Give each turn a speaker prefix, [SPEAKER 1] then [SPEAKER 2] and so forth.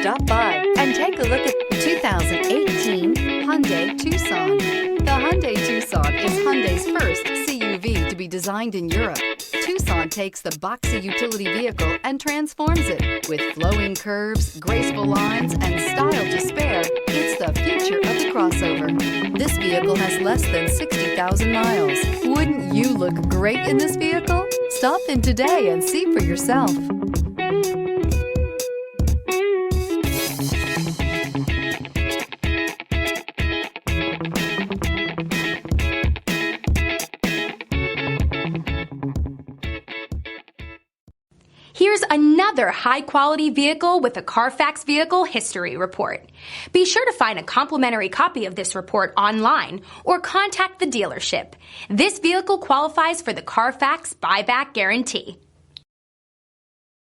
[SPEAKER 1] Stop by and take a look at the 2018 Hyundai Tucson. The Hyundai Tucson is Hyundai's first CUV to be designed in Europe. Tucson takes the boxy utility vehicle and transforms it. With flowing curves, graceful lines, and style to spare, it's the future of the crossover. This vehicle has less than 60,000 miles. Wouldn't you look great in this vehicle? Stop in today and see for yourself.
[SPEAKER 2] Here's another high-quality vehicle with a Carfax Vehicle History Report. Be sure to find a complimentary copy of this report online or contact the dealership. This vehicle qualifies for the Carfax Buyback Guarantee.